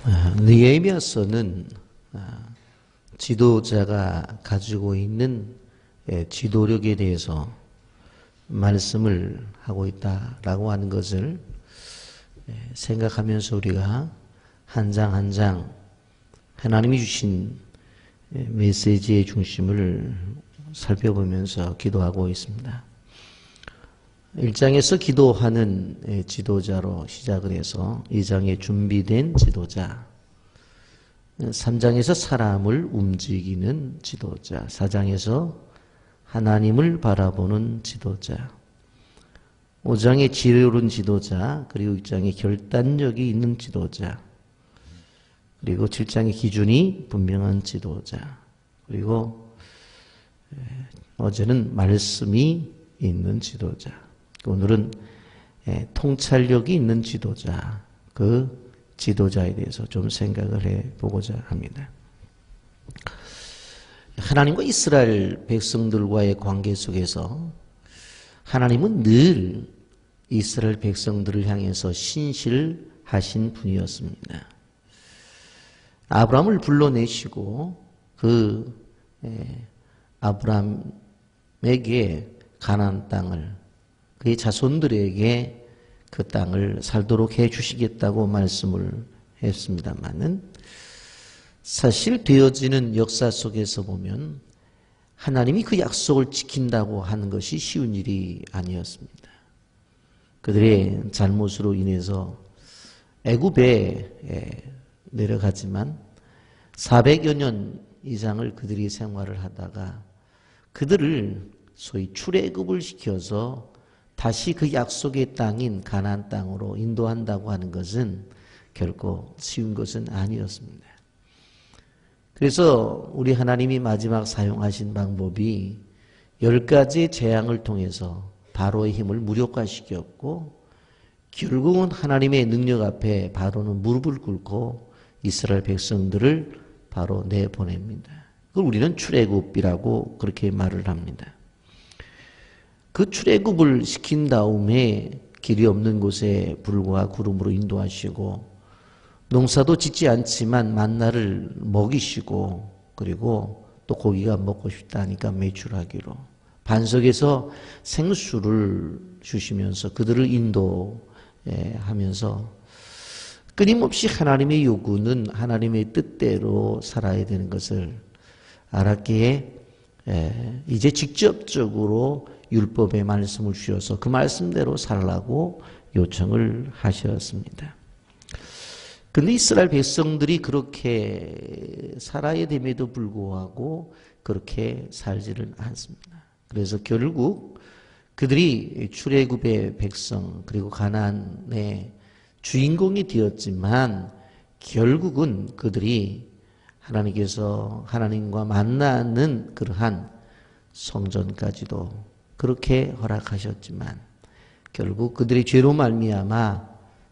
느헤미야서는 지도자가 가지고 있는 지도력에 대해서 말씀을 하고 있다라고 하는 것을 생각하면서 우리가 한 장 한 장 하나님이 주신 메시지의 중심을 살펴보면서 기도하고 있습니다. 1장에서 기도하는 지도자로 시작을 해서 2장에 준비된 지도자, 3장에서 사람을 움직이는 지도자, 4장에서 하나님을 바라보는 지도자, 5장에 지혜로운 지도자, 그리고 6장에 결단력이 있는 지도자, 그리고 7장의 기준이 분명한 지도자, 그리고 어제는 말씀이 있는 지도자, 오늘은 통찰력이 있는 지도자, 그 지도자에 대해서 좀 생각을 해보고자 합니다. 하나님과 이스라엘 백성들과의 관계 속에서 하나님은 늘 이스라엘 백성들을 향해서 신실하신 분이었습니다. 아브라함을 불러내시고 그 아브라함에게 가나안 땅을 그의 자손들에게 그 땅을 살도록 해주시겠다고 말씀을 했습니다마는 사실 되어지는 역사 속에서 보면 하나님이 그 약속을 지킨다고 하는 것이 쉬운 일이 아니었습니다. 그들의 잘못으로 인해서 애굽에 내려가지만 400여 년 이상을 그들이 생활을 하다가 그들을 소위 출애굽을 시켜서 다시 그 약속의 땅인 가나안 땅으로 인도한다고 하는 것은 결코 쉬운 것은 아니었습니다. 그래서 우리 하나님이 마지막 사용하신 방법이 10가지의 재앙을 통해서 바로의 힘을 무력화시켰고 결국은 하나님의 능력 앞에 바로는 무릎을 꿇고 이스라엘 백성들을 바로 내보냅니다. 그걸 우리는 출애굽이라고 그렇게 말을 합니다. 그 출애굽을 시킨 다음에 길이 없는 곳에 불과 구름으로 인도하시고 농사도 짓지 않지만 만나를 먹이시고 그리고 또 고기가 먹고 싶다 하니까 매출하기로 반석에서 생수를 주시면서 그들을 인도하면서 끊임없이 하나님의 요구는 하나님의 뜻대로 살아야 되는 것을 알았기에 이제 직접적으로 율법의 말씀을 주셔서 그 말씀대로 살라고 요청을 하셨습니다. 근데 이스라엘 백성들이 그렇게 살아야 됨에도 불구하고 그렇게 살지를 않습니다. 그래서 결국 그들이 출애굽의 백성 그리고 가나안의 주인공이 되었지만 결국은 그들이 하나님께서 하나님과 만나는 그러한 성전까지도 그렇게 허락하셨지만 결국 그들의 죄로 말미암아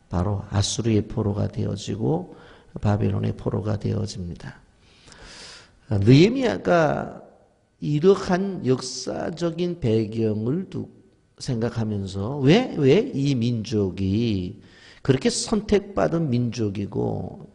바로 아수르의 포로가 되어지고 바벨론의 포로가 되어집니다. 느헤미야가 이러한 역사적인 배경을 생각하면서 왜 이 민족이 그렇게 선택받은 민족이고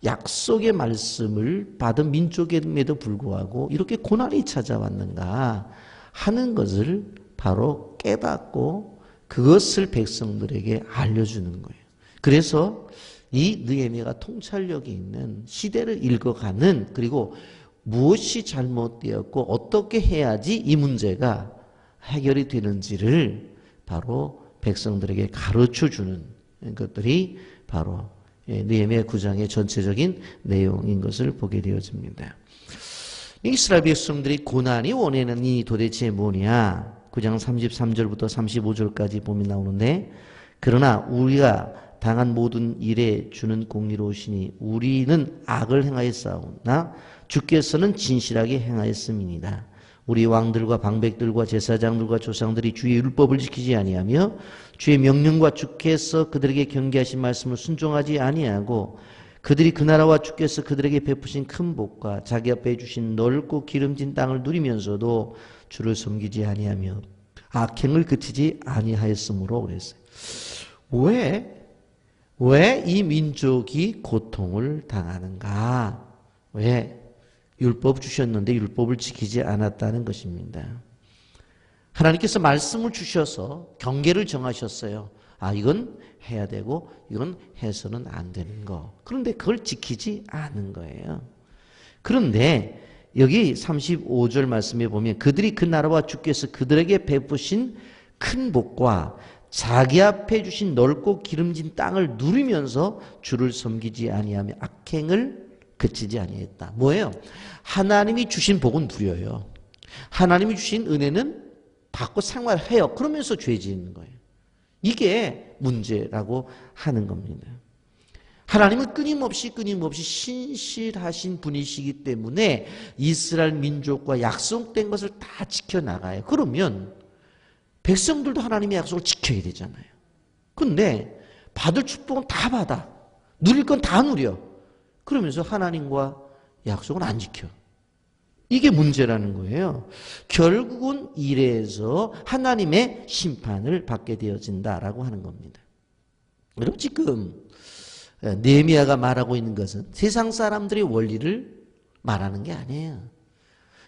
약속의 말씀을 받은 민족임에도 불구하고 이렇게 고난이 찾아왔는가 하는 것을 바로 깨닫고 그것을 백성들에게 알려주는 거예요. 그래서 이 느헤미야가 통찰력이 있는 시대를 읽어가는 그리고 무엇이 잘못되었고 어떻게 해야지 이 문제가 해결이 되는지를 바로 백성들에게 가르쳐주는 것들이 바로 느헤미야 9장의 전체적인 내용인 것을 보게 되어집니다. 이스라엘 백성들이 고난이 원인이 도대체 뭐냐? 9장 33절부터 35절까지 보면 나오는데 그러나 우리가 당한 모든 일에 주는 공의로우시니 우리는 악을 행하였사오나 주께서는 진실하게 행하였음이니이다. 우리 왕들과 방백들과 제사장들과 조상들이 주의 율법을 지키지 아니하며 주의 명령과 주께서 그들에게 경계하신 말씀을 순종하지 아니하고 그들이 그 나라와 주께서 그들에게 베푸신 큰 복과 자기 앞에 주신 넓고 기름진 땅을 누리면서도 주를 섬기지 아니하며 악행을 그치지 아니하였으므로 그랬어요. 왜 왜 이 민족이 고통을 당하는가? 왜? 율법 주셨는데 율법을 지키지 않았다는 것입니다. 하나님께서 말씀을 주셔서 경계를 정하셨어요. 아, 이건 해야 되고 이건 해서는 안 되는 거. 그런데 그걸 지키지 않은 거예요. 그런데 여기 35절 말씀에 보면 그들이 그 나라와 주께서 그들에게 베푸신 큰 복과 자기 앞에 주신 넓고 기름진 땅을 누리면서 주를 섬기지 아니하며 악행을 그치지 아니했다. 뭐예요? 하나님이 주신 복은 누려요. 하나님이 주신 은혜는 받고 생활해요. 그러면서 죄 짓는 거예요. 이게 문제라고 하는 겁니다. 하나님은 끊임없이 신실하신 분이시기 때문에 이스라엘 민족과 약속된 것을 다 지켜나가요. 그러면 백성들도 하나님의 약속을 지켜야 되잖아요. 그런데 받을 축복은 다 받아. 누릴 건 다 누려. 그러면서 하나님과 약속은 안 지켜. 이게 문제라는 거예요. 결국은 이래서 하나님의 심판을 받게 되어진다라고 하는 겁니다. 여러분 지금 느헤미야가 말하고 있는 것은 세상 사람들의 원리를 말하는 게 아니에요.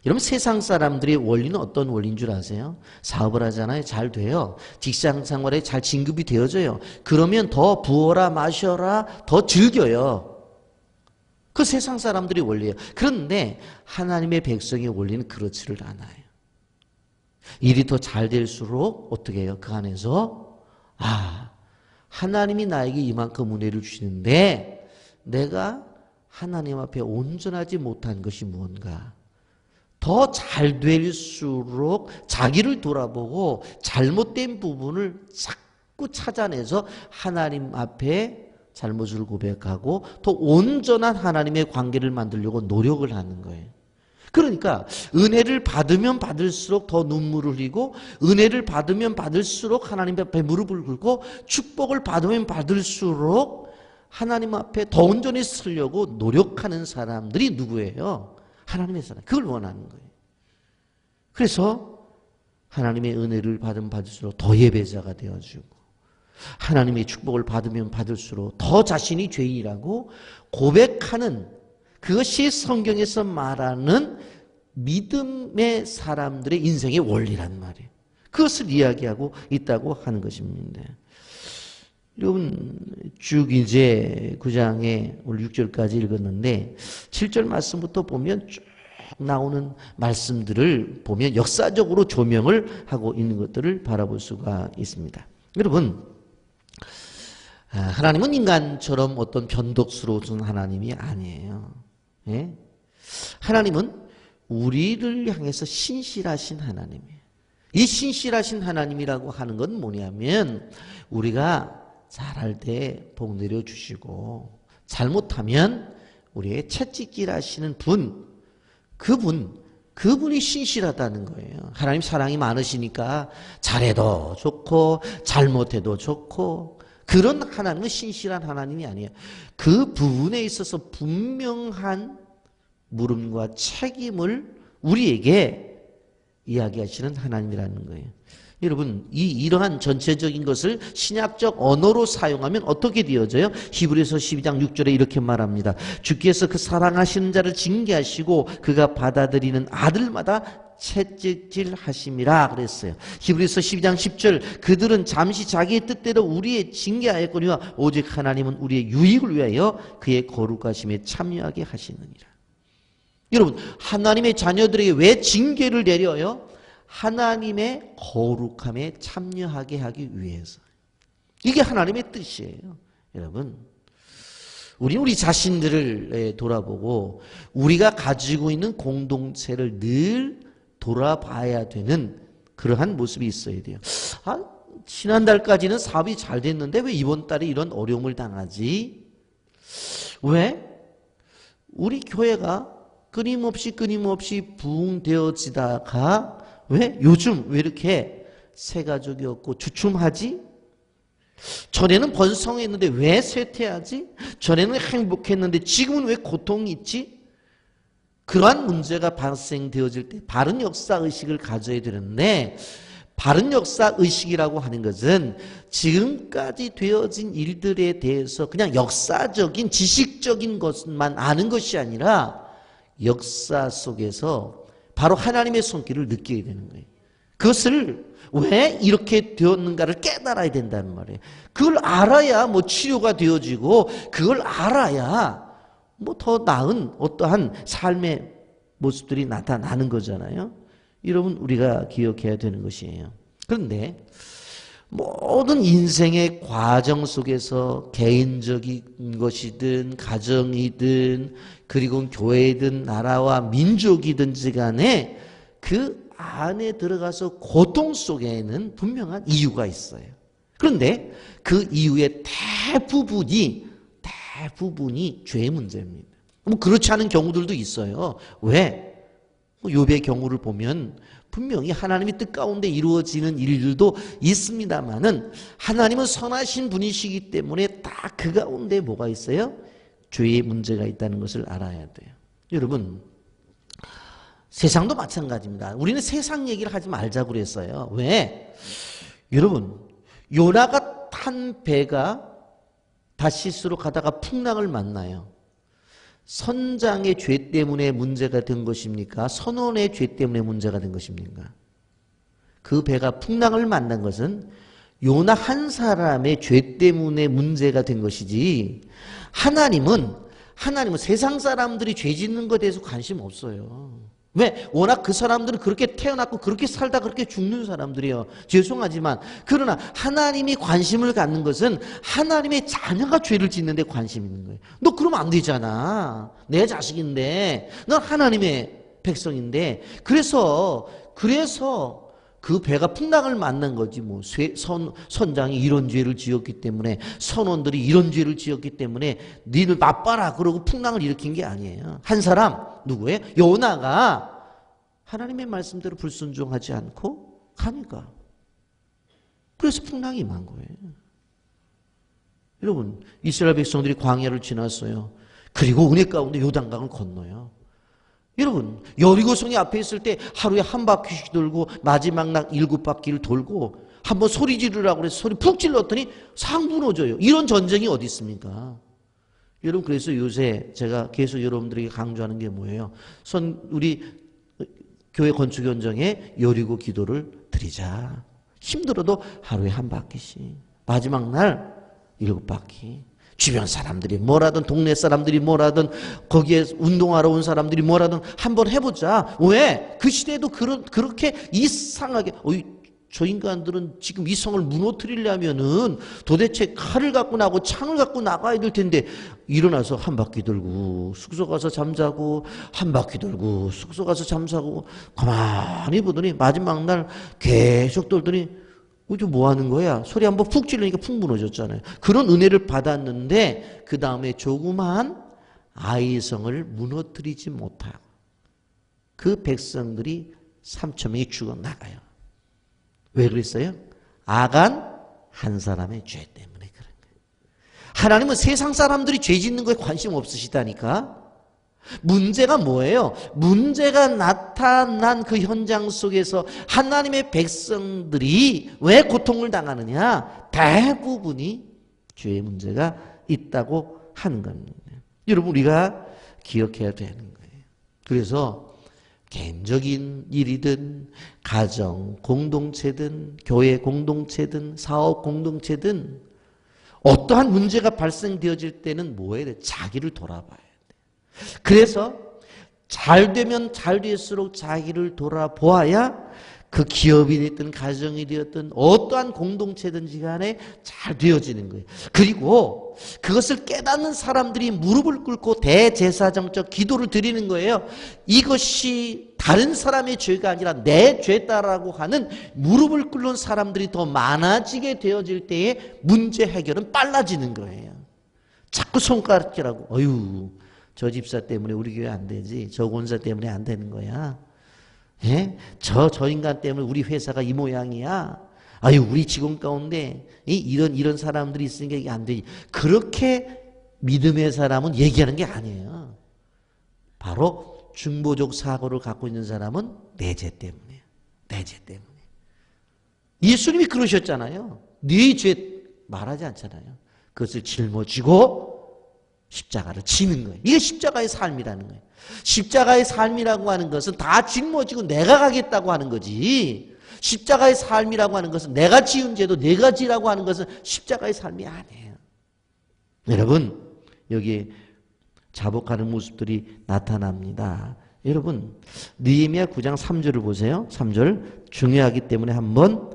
여러분 세상 사람들의 원리는 어떤 원리인 줄 아세요? 사업을 하잖아요. 잘 돼요. 직장 생활에 잘 진급이 되어져요. 그러면 더 부어라 마셔라 더 즐겨요. 그 세상 사람들의 원리예요. 그런데 하나님의 백성의 원리는 그렇지를 않아요. 일이 더 잘 될수록 어떻게 해요? 그 안에서 하나님이 나에게 이만큼 은혜를 주시는데 내가 하나님 앞에 온전하지 못한 것이 무언가. 더 잘 될수록 자기를 돌아보고 잘못된 부분을 자꾸 찾아내서 하나님 앞에 잘못을 고백하고 더 온전한 하나님의 관계를 만들려고 노력을 하는 거예요. 그러니까 은혜를 받으면 받을수록 더 눈물을 흘리고 은혜를 받으면 받을수록 하나님 앞에 무릎을 꿇고 축복을 받으면 받을수록 하나님 앞에 더 온전히 서려고 노력하는 사람들이 누구예요? 하나님의 사람. 그걸 원하는 거예요. 그래서 하나님의 은혜를 받으면 받을수록 더 예배자가 되어주고 하나님의 축복을 받으면 받을수록 더 자신이 죄인이라고 고백하는 그것이 성경에서 말하는 믿음의 사람들의 인생의 원리란 말이에요. 그것을 이야기하고 있다고 하는 것입니다. 여러분 쭉 이제 9장에 오늘 6절까지 읽었는데 7절 말씀부터 보면 쭉 나오는 말씀들을 보면 역사적으로 조명을 하고 있는 것들을 바라볼 수가 있습니다. 여러분 하나님은 인간처럼 어떤 변덕스러운 하나님이 아니에요. 예? 하나님은 우리를 향해서 신실하신 하나님이에요. 이 신실하신 하나님이라고 하는 건 뭐냐면 우리가 잘할 때 복 내려주시고 잘못하면 우리의 채찍질 하시는 분, 그분이 신실하다는 거예요. 하나님 사랑이 많으시니까 잘해도 좋고 잘못해도 좋고 그런 하나님은 신실한 하나님이 아니에요. 그 부분에 있어서 분명한 물음과 책임을 우리에게 이야기하시는 하나님이라는 거예요. 여러분 이러한 전체적인 것을 신약적 언어로 사용하면 어떻게 되어져요? 히브리서 12장 6절에 이렇게 말합니다. 주께서 그 사랑하시는 자를 징계하시고 그가 받아들이는 아들마다 채찍질 하심이라 그랬어요. 히브리서 12장 10절 그들은 잠시 자기의 뜻대로 우리의 징계하였거니와 오직 하나님은 우리의 유익을 위하여 그의 거룩하심에 참여하게 하시느니라. 여러분 하나님의 자녀들에게 왜 징계를 내려요? 하나님의 거룩함에 참여하게 하기 위해서. 이게 하나님의 뜻이에요. 여러분 우리 자신들을 돌아보고 우리가 가지고 있는 공동체를 늘 돌아봐야 되는 그러한 모습이 있어야 돼요. 지난달까지는 사업이 잘 됐는데 왜 이번 달에 이런 어려움을 당하지? 왜? 우리 교회가 끊임없이 부흥되어지다가 왜? 요즘 왜 이렇게 새가족이 없고 주춤하지? 전에는 번성했는데 왜 쇠퇴하지? 전에는 행복했는데 지금은 왜 고통이 있지? 그러한 문제가 발생되어질 때 바른 역사의식을 가져야 되는데 바른 역사 의식이라고 하는 것은 지금까지 되어진 일들에 대해서 그냥 역사적인 지식적인 것만 아는 것이 아니라 역사 속에서 바로 하나님의 손길을 느끼게 되는 거예요. 그것을 왜 이렇게 되었는가를 깨달아야 된다는 말이에요. 그걸 알아야 뭐 치료가 되어지고, 그걸 알아야 뭐 더 나은 어떠한 삶의 모습들이 나타나는 거잖아요. 여러분, 우리가 기억해야 되는 것이에요. 그런데 모든 인생의 과정 속에서 개인적인 것이든 가정이든 그리고 교회든 나라와 민족이든지 간에 그 안에 들어가서 고통 속에는 분명한 이유가 있어요. 그런데 그 이유의 대부분이 죄의 문제입니다. 뭐 그렇지 않은 경우들도 있어요. 왜? 욥의 경우를 보면 분명히 하나님의 뜻 가운데 이루어지는 일들도 있습니다만은 하나님은 선하신 분이시기 때문에 다 그 가운데 뭐가 있어요? 죄의 문제가 있다는 것을 알아야 돼요. 여러분, 세상도 마찬가지입니다. 우리는 세상 얘기를 하지 말자고 그랬어요. 왜? 여러분, 요나가 탄 배가 다시스로 가다가 풍랑을 만나요. 선장의 죄 때문에 문제가 된 것입니까? 선원의 죄 때문에 문제가 된 것입니까? 그 배가 풍랑을 만난 것은 요나 한 사람의 죄 때문에 문제가 된 것이지, 하나님은 세상 사람들이 죄 짓는 것에 대해서 관심 없어요. 왜? 워낙 그 사람들은 그렇게 태어났고 그렇게 살다 그렇게 죽는 사람들이에요. 죄송하지만. 그러나 하나님이 관심을 갖는 것은 하나님의 자녀가 죄를 짓는 데 관심이 있는 거예요. 너 그러면 안 되잖아. 내 자식인데, 넌 하나님의 백성인데. 그래서 그 배가 풍랑을 만난 거지. 뭐 선장이 이런 죄를 지었기 때문에, 선원들이 이런 죄를 지었기 때문에 니를 맛봐라 그러고 풍랑을 일으킨 게 아니에요. 한 사람, 누구예요? 요나가 하나님의 말씀대로 불순종하지 않고 가니까. 그래서 풍랑이 임한 거예요. 여러분, 이스라엘 백성들이 광야를 지났어요. 그리고 은혜 가운데 요단강을 건너요. 여러분, 여리고성이 앞에 있을 때 하루에 한 바퀴씩 돌고 마지막 날 7바퀴를 돌고 한번 소리 지르라고 그래서 소리 푹 질렀더니 상 무너져요. 이런 전쟁이 어디 있습니까? 여러분, 그래서 요새 제가 계속 여러분들에게 강조하는 게 뭐예요? 우리 교회 건축 현장에 여리고 기도를 드리자. 힘들어도 하루에 한 바퀴씩, 마지막 날 7바퀴. 주변 사람들이 뭐라든, 동네 사람들이 뭐라든, 거기에 운동하러 온 사람들이 뭐라든 한번 해보자. 왜? 그 시대에도 그렇게 이상하게, 저 인간들은 지금 이 성을 무너뜨리려면은 도대체 칼을 갖고 나고 창을 갖고 나가야 될 텐데, 일어나서 한 바퀴 돌고 숙소 가서 잠자고 한 바퀴 돌고 숙소 가서 잠자고 가만히 보더니 마지막 날 계속 돌더니 뭐 하는 거야? 소리 한번 푹 지르니까 푹 무너졌잖아요. 그런 은혜를 받았는데 그 다음에 조그마한 아이성을 무너뜨리지 못하고 그 백성들이 3,000명이 죽어나가요. 왜 그랬어요? 아간 한 사람의 죄 때문에 그런 거예요. 하나님은 세상 사람들이 죄 짓는 거에 관심 없으시다니까. 문제가 뭐예요? 문제가 나타난 그 현장 속에서 하나님의 백성들이 왜 고통을 당하느냐? 대부분이 죄의 문제가 있다고 하는 겁니다. 여러분, 우리가 기억해야 되는 거예요. 그래서 개인적인 일이든 가정 공동체든 교회 공동체든 사업 공동체든 어떠한 문제가 발생되어질 때는 뭐 해야 돼? 자기를 돌아봐야 돼. 그래서 잘 되면 잘 될수록 자기를 돌아보아야 그 기업이 됐든 가정이 되었든 어떠한 공동체든지 간에 잘 되어지는 거예요. 그리고 그것을 깨닫는 사람들이 무릎을 꿇고 대제사장적 기도를 드리는 거예요. 이것이 다른 사람의 죄가 아니라 내 죄다라고 하는 무릎을 꿇는 사람들이 더 많아지게 되어질 때에 문제 해결은 빨라지는 거예요. 자꾸 손가락질하고 저 집사 때문에 우리 교회 안 되지, 저 권사 때문에 안 되는 거야. 예? 저 인간 때문에 우리 회사가 이 모양이야. 우리 직원 가운데 이런 사람들이 있으니까 이게 안 되지. 그렇게 믿음의 사람은 얘기하는 게 아니에요. 바로 중보적 사고를 갖고 있는 사람은 내 죄 때문이에요. 내 죄 때문에. 예수님이 그러셨잖아요. 네 죄 말하지 않잖아요. 그것을 짊어지고 십자가를 지는 거예요. 이게 십자가의 삶이라는 거예요. 십자가의 삶이라고 하는 것은 다 짊어지고 내가 가겠다고 하는 거지, 십자가의 삶이라고 하는 것은 내가 지은 죄도 내가 지라고 하는 것은 십자가의 삶이 아니에요. 여러분, 여기에 자복하는 모습들이 나타납니다. 여러분, 느헤미야 9장 3절을 보세요. 3절 중요하기 때문에 한번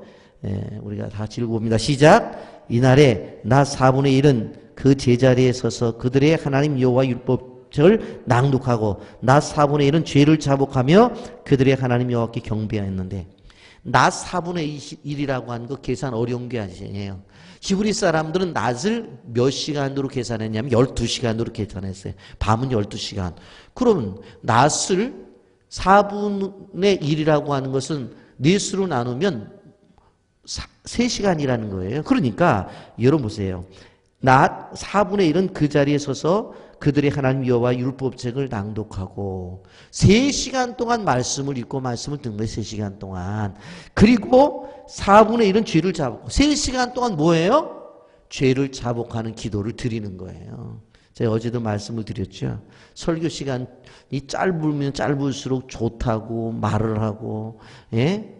우리가 다 같이 읽어봅니다. 시작. 이날에 나 4분의 1은 그 제자리에 서서 그들의 하나님 여호와 율법책을 낭독하고 나 4분의 1은 죄를 자복하며 그들의 하나님 여호와께 경배하였는데, 낮 4분의 1이라고 하는 거 계산 어려운 게 아니에요. 히브리 사람들은 낮을 몇 시간으로 계산했냐면 12시간으로 계산했어요. 밤은 12시간. 그러면 낮을 4분의 1이라고 하는 것은 넷으로 나누면 3시간이라는 거예요. 그러니까 여러분 보세요. 낮 4분의 1은 그 자리에 서서 그들의 하나님 여호와 율법책을 낭독하고 3시간 동안 말씀을 읽고 말씀을 듣는 거예요. 3시간 동안. 그리고 4분의 1은 죄를 자복하고 3시간 동안 뭐예요? 죄를 자복하는 기도를 드리는 거예요. 제가 어제도 말씀을 드렸죠. 설교 시간이 짧으면 짧을수록 좋다고 말을 하고, 예?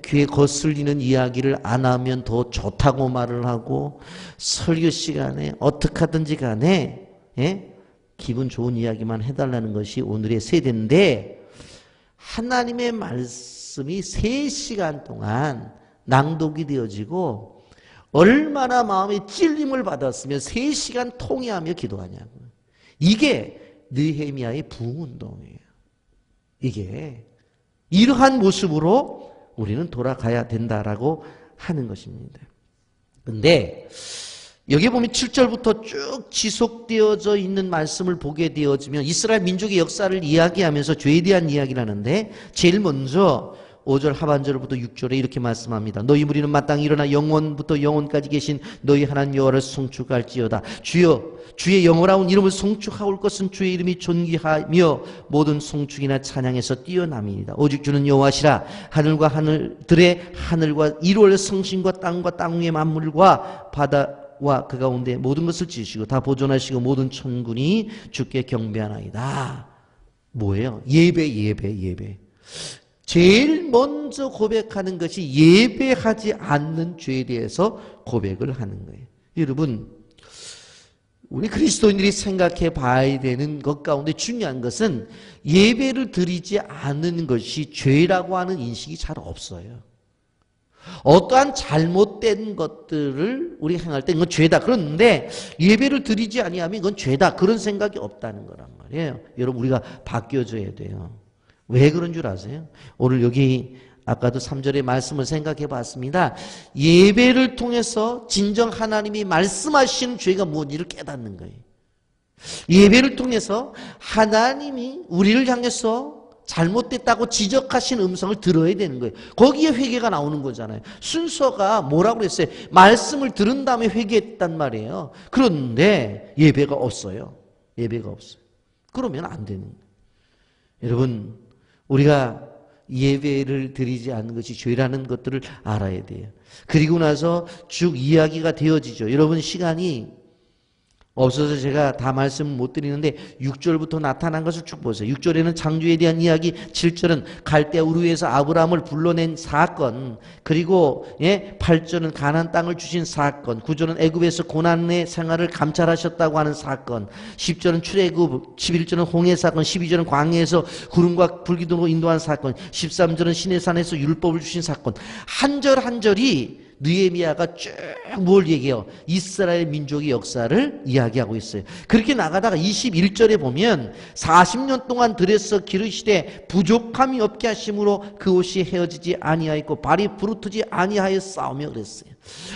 귀에 거슬리는 이야기를 안 하면 더 좋다고 말을 하고, 설교 시간에 어떻게 하든지 간에 기분 좋은 이야기만 해달라는 것이 오늘의 세대인데, 하나님의 말씀이 3시간 동안 낭독이 되어지고 얼마나 마음에 찔림을 받았으면 3시간 통회하며 기도하냐고. 이게 느헤미야의 부흥운동이에요. 이게 이러한 모습으로 우리는 돌아가야 된다라고 하는 것입니다. 근데 여기 보면 7절부터 쭉 지속되어져 있는 말씀을 보게 되어지면 이스라엘 민족의 역사를 이야기하면서 죄에 대한 이야기를 하는데, 제일 먼저 5절 하반절부터 6절에 이렇게 말씀합니다. 너희 무리는 마땅히 일어나 영원부터 영원까지 계신 너희 하나님 여호와를 송축할지어다. 주여, 주의 영원하온 이름을 송축하올 것은 주의 이름이 존귀하며 모든 송축이나 찬양에서 뛰어남이니이다. 오직 주는 여호와시라. 하늘과 하늘들의 하늘과 1월 성신과 땅과 땅 위의 만물과 바다와 그 가운데 모든 것을 지으시고 다 보존하시고 모든 천군이 주께 경배하나이다. 뭐예요? 예배. 제일 먼저 고백하는 것이 예배하지 않는 죄에 대해서 고백을 하는 거예요. 여러분, 우리 그리스도인들이 생각해 봐야 되는 것 가운데 중요한 것은 예배를 드리지 않는 것이 죄라고 하는 인식이 잘 없어요. 어떠한 잘못된 것들을 우리 행할 때 이건 죄다. 그런데 예배를 드리지 아니하면 이건 죄다. 그런 생각이 없다는 거란 말이에요. 여러분, 우리가 바뀌어져야 돼요. 왜 그런 줄 아세요? 오늘 여기 아까도 3절의 말씀을 생각해 봤습니다. 예배를 통해서 진정 하나님이 말씀하시는 죄가 무엇인지를 깨닫는 거예요. 예배를 통해서 하나님이 우리를 향해서 잘못됐다고 지적하신 음성을 들어야 되는 거예요. 거기에 회개가 나오는 거잖아요. 순서가 뭐라고 그랬어요? 말씀을 들은 다음에 회개했단 말이에요. 그런데 예배가 없어요. 예배가 없어요. 그러면 안 되는 거예요. 여러분, 우리가 예배를 드리지 않는 것이 죄라는 것들을 알아야 돼요. 그리고 나서 쭉 이야기가 되어지죠. 여러분, 시간이 없어서 제가 다 말씀을 못 드리는데 6절부터 나타난 것을 쭉 보세요. 6절에는 창조에 대한 이야기, 7절은 갈대아 우르에서 아브라함을 불러낸 사건, 그리고 8절은 가나안 땅을 주신 사건, 9절은 애굽에서 고난의 생활을 감찰하셨다고 하는 사건, 10절은 출애굽, 11절은 홍해 사건, 12절은 광야에서 구름과 불기둥으로 인도한 사건, 13절은 시내산에서 율법을 주신 사건. 한 절 한 절이 느헤미야가 쭉 뭘 얘기해요? 이스라엘 민족의 역사를 이야기하고 있어요. 그렇게 나가다가 21절에 보면 40년 동안 들에서 기르시되 부족함이 없게 하심으로 그 옷이 헤어지지 아니하였고 발이 부르트지 아니하여 싸우며 그랬어요.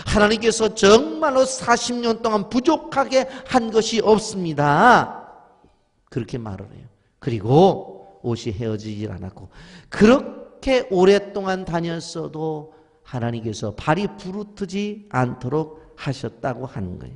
하나님께서 정말로 40년 동안 부족하게 한 것이 없습니다. 그렇게 말을 해요. 그리고 옷이 헤어지질 않았고, 그렇게 오랫동안 다녔어도 하나님께서 발이 부르트지 않도록 하셨다고 하는 거예요.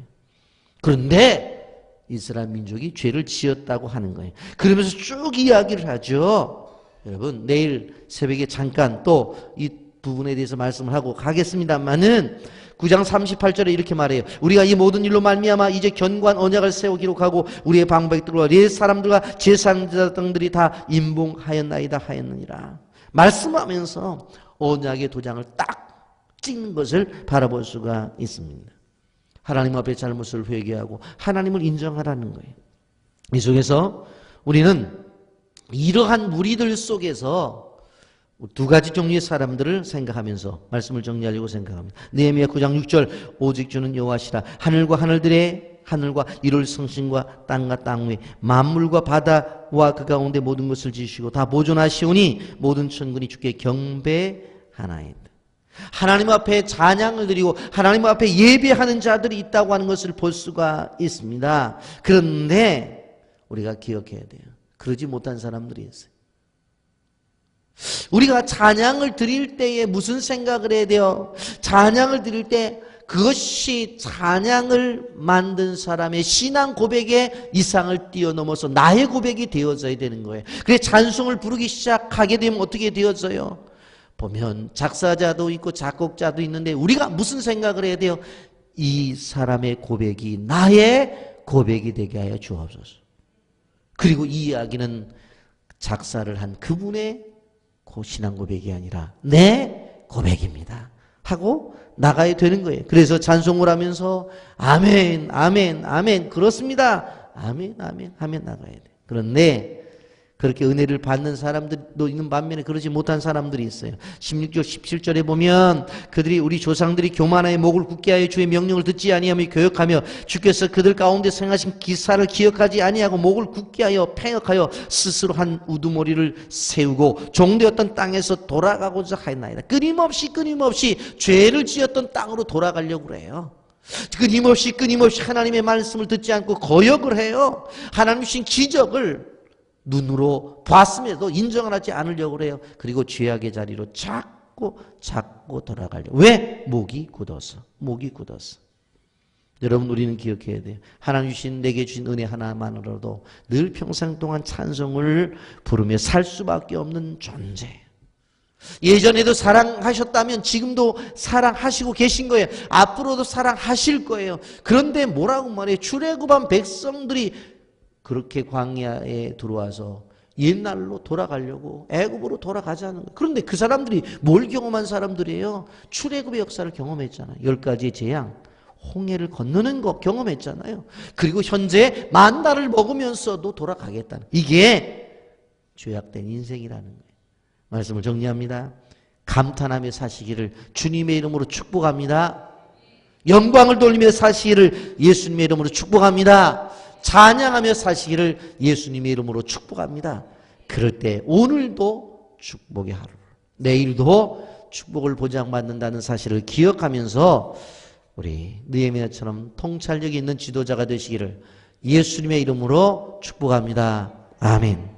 그런데 이스라엘 민족이 죄를 지었다고 하는 거예요. 그러면서 쭉 이야기를 하죠. 여러분, 내일 새벽에 잠깐 또 이 부분에 대해서 말씀을 하고 가겠습니다만은 9장 38절에 이렇게 말해요. 우리가 이 모든 일로 말미암아 이제 견고한 언약을 세우기로 하고 우리의 방백들과 옛 사람들과 제사장 등들이 다 임봉하였나이다 하였느니라. 말씀하면서 언약의 도장을 딱 찍는 것을 바라볼 수가 있습니다. 하나님 앞에 잘못을 회개하고 하나님을 인정하라는 거예요. 이 속에서 우리는 이러한 무리들 속에서 두 가지 종류의 사람들을 생각하면서 말씀을 정리하려고 생각합니다. 느헤미야 9장 6절 오직 주는 여호와시라. 하늘과 이룰 성신과 땅과 땅 위 만물과 바다와 그 가운데 모든 것을 지으시고 다 보존하시오니 모든 천군이 주께 경배하나이다. 하나님 앞에 찬양을 드리고 하나님 앞에 예배하는 자들이 있다고 하는 것을 볼 수가 있습니다. 그런데 우리가 기억해야 돼요. 그러지 못한 사람들이 있어요. 우리가 찬양을 드릴 때에 무슨 생각을 해야 돼요? 찬양을 드릴 때 그것이 찬양을 만든 사람의 신앙 고백의 이상을 뛰어넘어서 나의 고백이 되어져야 되는 거예요. 그래서 찬송을 부르기 시작하게 되면 어떻게 되어져요? 보면 작사자도 있고 작곡자도 있는데 우리가 무슨 생각을 해야 돼요? 이 사람의 고백이 나의 고백이 되게 하여 주옵소서. 그리고 이 이야기는 작사를 한 그분의 신앙 고백이 아니라 내 고백입니다 하고 나가야 되는 거예요. 그래서 찬송을 하면서 아멘 아멘 아멘 그렇습니다 아멘 아멘 하면 나가야 돼요. 그런데 그렇게 은혜를 받는 사람들도 있는 반면에 그러지 못한 사람들이 있어요. 16절 17절에 보면 그들이 우리 조상들이 교만하여 목을 굳게 하여 주의 명령을 듣지 아니하며 교역하며 주께서 그들 가운데 행하신 기사를 기억하지 아니하고 목을 굳게 하여 폐역하여 스스로 한 우두머리를 세우고 종되었던 땅에서 돌아가고자 하였나이다. 끊임없이 죄를 지었던 땅으로 돌아가려고 그래요. 끊임없이 하나님의 말씀을 듣지 않고 거역을 해요. 하나님 주신 기적을 눈으로 봤음에도 인정을 하지 않으려고 해요. 그리고 죄악의 자리로 자꾸 돌아가려고. 왜? 목이 굳어서. 여러분 우리는 기억해야 돼요. 하나님 주신 내게 주신 은혜 하나만으로도 늘 평생 동안 찬송을 부르며 살 수밖에 없는 존재예요. 예전에도 사랑하셨다면 지금도 사랑하시고 계신 거예요. 앞으로도 사랑하실 거예요. 그런데 뭐라고 말해요? 출애굽한 백성들이 그렇게 광야에 들어와서 옛날로 돌아가려고 애굽으로 돌아가자는 거예요. 그런데 그 사람들이 뭘 경험한 사람들이에요? 출애굽의 역사를 경험했잖아요. 10가지의 재앙, 홍해를 건너는 거 경험했잖아요. 그리고 현재 만나를 먹으면서도 돌아가겠다는, 이게 죄악된 인생이라는 거예요. 말씀을 정리합니다. 감탄하며 사시기를 주님의 이름으로 축복합니다. 영광을 돌리며 사시기를 예수님의 이름으로 축복합니다. 찬양하며 사시기를 예수님의 이름으로 축복합니다. 그럴 때 오늘도 축복의 하루, 내일도 축복을 보장받는다는 사실을 기억하면서 우리 느헤미야처럼 통찰력이 있는 지도자가 되시기를 예수님의 이름으로 축복합니다. 아멘.